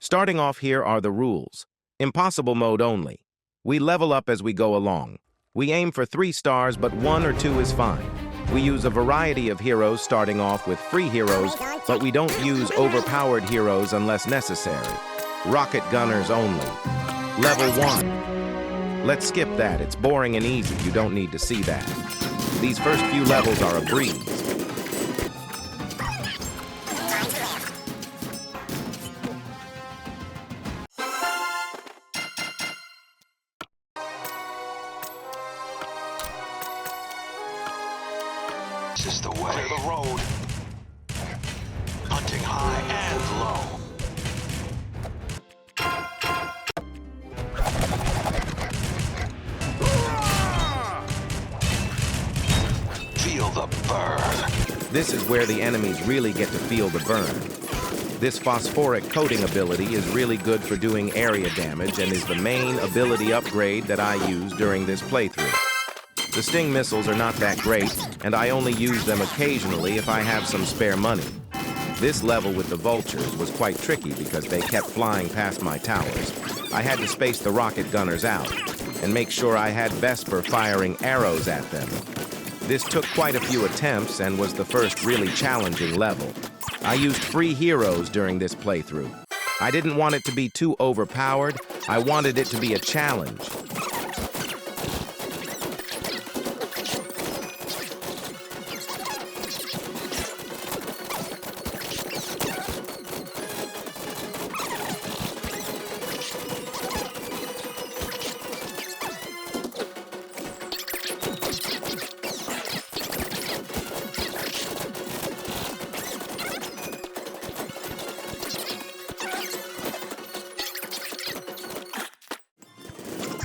Starting off here are the rules. Impossible mode only. We level up as we go along. We aim for 3 stars, but 1 or 2 is fine. We use a variety of heroes, starting off with free heroes, but we don't use overpowered heroes unless necessary. Rocket gunners only. Level 1. Let's skip that. It's boring and easy. You don't need to see that. These first few levels are a breeze. This is the way. Clear the road. Hunting high and low. Feel the burn. This is where the enemies really get to feel the burn. This phosphoric coating ability is really good for doing area damage and is the main ability upgrade that I use during this playthrough. The Sting missiles are not that great, and I only use them occasionally if I have some spare money. This level with the vultures was quite tricky because they kept flying past my towers. I had to space the rocket gunners out and make sure I had Vesper firing arrows at them. This took quite a few attempts and was the first really challenging level. I used free heroes during this playthrough. I didn't want it to be too overpowered. I wanted it to be a challenge.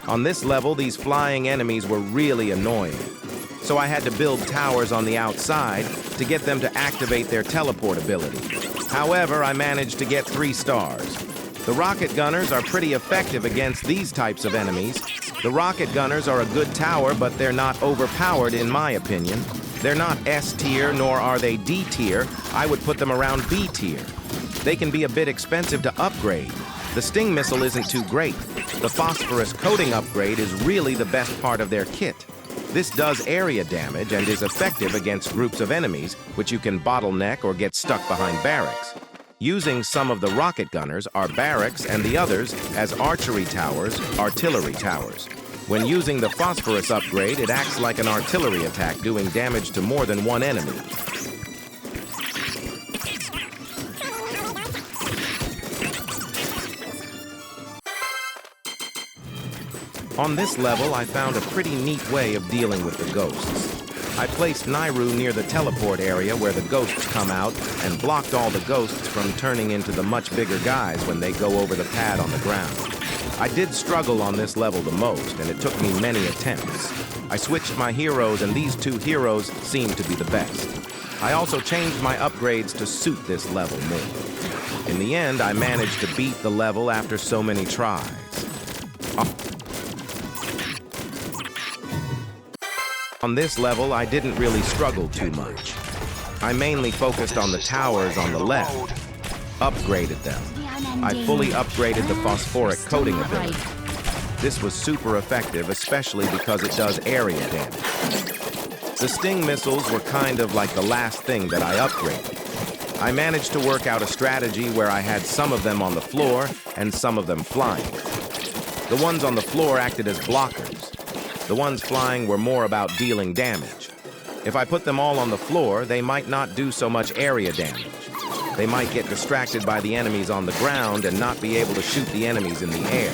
On this level, these flying enemies were really annoying. So I had to build towers on the outside to get them to activate their teleport ability. However, I managed to get 3 stars. The rocket gunners are pretty effective against these types of enemies. The rocket gunners are a good tower, but they're not overpowered in my opinion. They're not S tier, nor are they D tier. I would put them around B tier. They can be a bit expensive to upgrade. The Sting missile isn't too great. The phosphorus coating upgrade is really the best part of their kit. This does area damage and is effective against groups of enemies, which you can bottleneck or get stuck behind barracks. Using some of the rocket gunners are barracks and the others as archery towers, artillery towers. When using the phosphorus upgrade, it acts like an artillery attack, doing damage to more than one enemy. On this level, I found a pretty neat way of dealing with the ghosts. I placed Nairu near the teleport area where the ghosts come out and blocked all the ghosts from turning into the much bigger guys when they go over the pad on the ground. I did struggle on this level the most, and it took me many attempts. I switched my heroes, and these 2 heroes seemed to be the best. I also changed my upgrades to suit this level more. In the end, I managed to beat the level after so many tries. On this level, I didn't really struggle too much. I mainly focused on the towers on the left, upgraded them. I fully upgraded the phosphoric coating ability. This was super effective, especially because it does area damage. The Sting missiles were kind of like the last thing that I upgraded. I managed to work out a strategy where I had some of them on the floor and some of them flying. The ones on the floor acted as blockers. The ones flying were more about dealing damage. If I put them all on the floor, they might not do so much area damage. They might get distracted by the enemies on the ground and not be able to shoot the enemies in the air.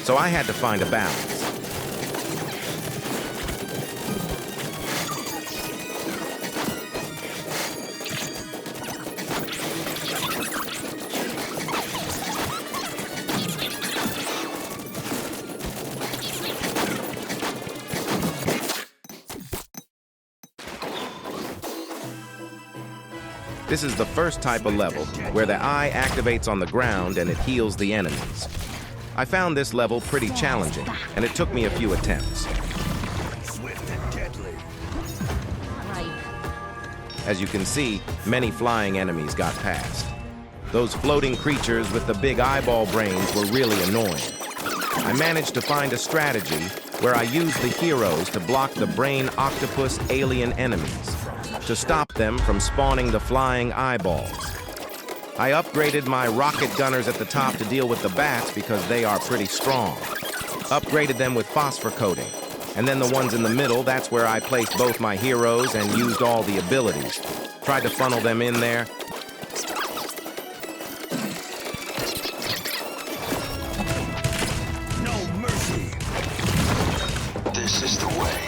So I had to find a balance. This is the first type of level where the eye activates on the ground and it heals the enemies. I found this level pretty challenging, and it took me a few attempts. As you can see, many flying enemies got past. Those floating creatures with the big eyeball brains were really annoying. I managed to find a strategy where I used the heroes to block the brain octopus alien enemies, to stop them from spawning the flying eyeballs. I upgraded my rocket gunners at the top to deal with the bats because they are pretty strong. Upgraded them with phosphor coating. And then the ones in the middle, that's where I placed both my heroes and used all the abilities. Tried to funnel them in there. No mercy. This is the way.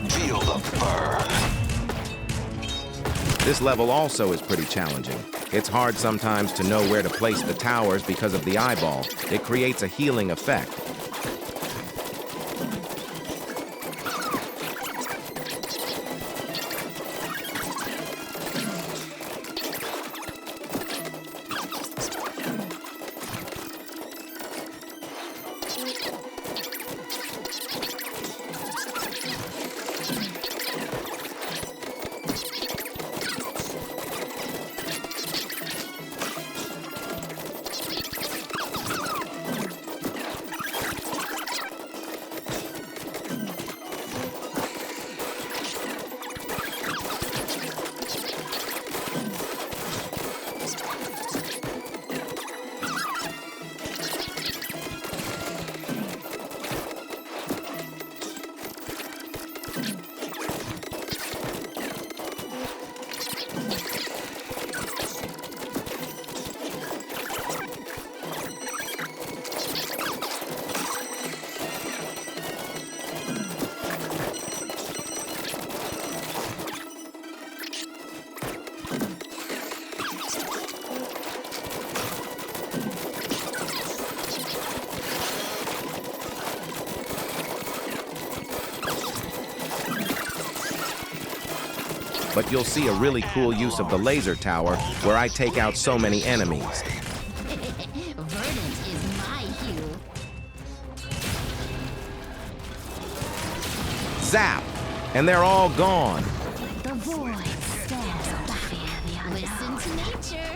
Feel the burn. This level also is pretty challenging. It's hard sometimes to know where to place the towers because of the eyeball. It creates a healing effect. But you'll see a really cool use of the laser tower where I take out so many enemies. Verdant is my hue. Zap! And they're all gone. The void stares back. Listen to nature.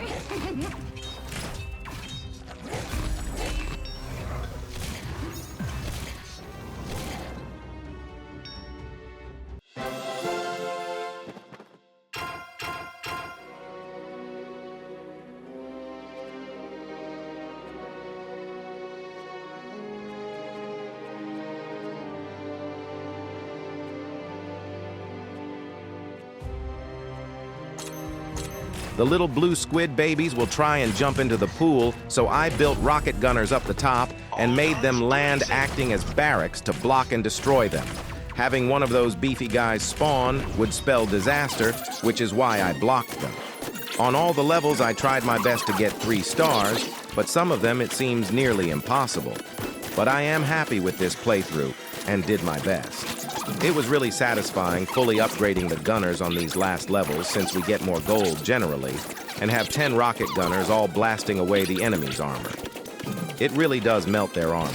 The little blue squid babies will try and jump into the pool, so I built rocket gunners up the top and made them land acting as barracks to block and destroy them. Having one of those beefy guys spawn would spell disaster, which is why I blocked them. On all the levels, I tried my best to get 3 stars, but some of them it seems nearly impossible. But I am happy with this playthrough and did my best. It was really satisfying fully upgrading the gunners on these last levels since we get more gold generally, and have 10 rocket gunners all blasting away the enemy's armor. It really does melt their armor.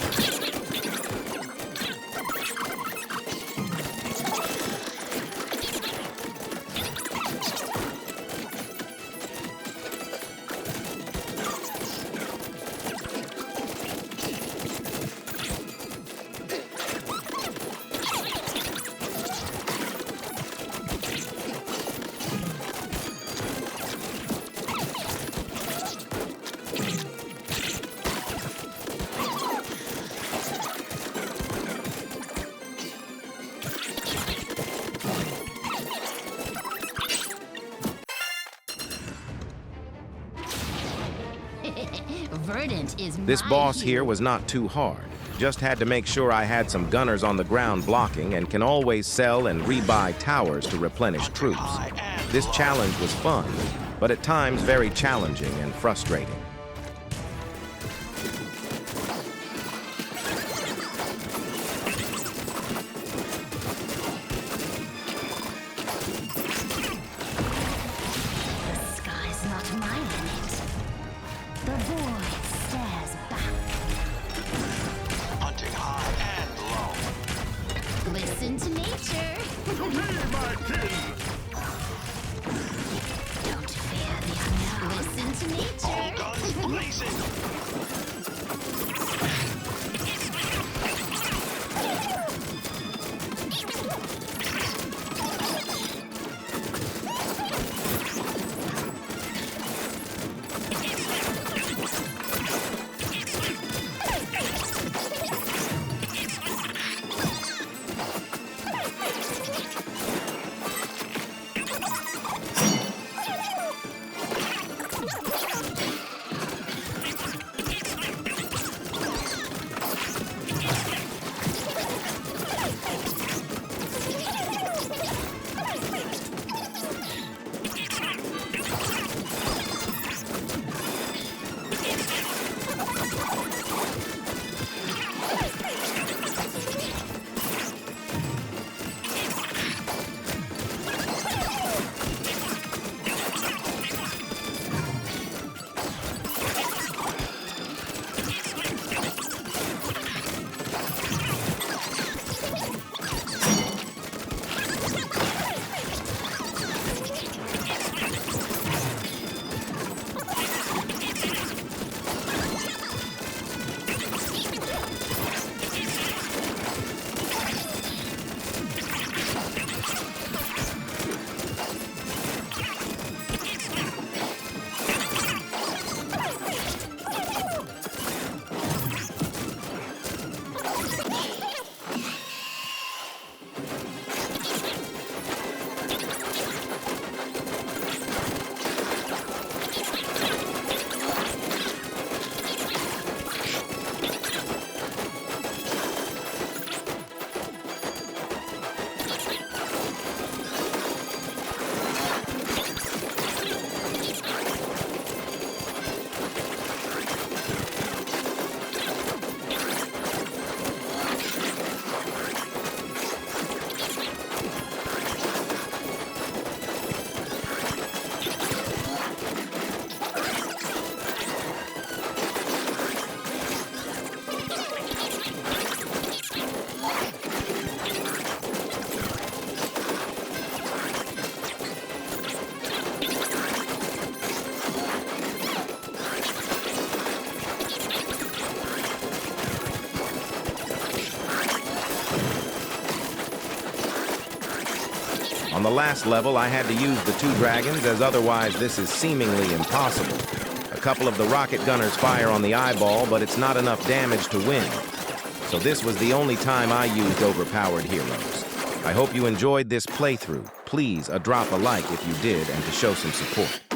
Verdant is This my boss hue. here was not too hard. Just had to make sure I had some gunners on the ground blocking and can always sell and rebuy towers to replenish troops. This challenge was fun, but at times very challenging and frustrating. On the last level, I had to use the 2 dragons, as otherwise this is seemingly impossible. A couple of the rocket gunners fire on the eyeball, but it's not enough damage to win. So this was the only time I used overpowered heroes. I hope you enjoyed this playthrough. Please drop a like if you did and to show some support.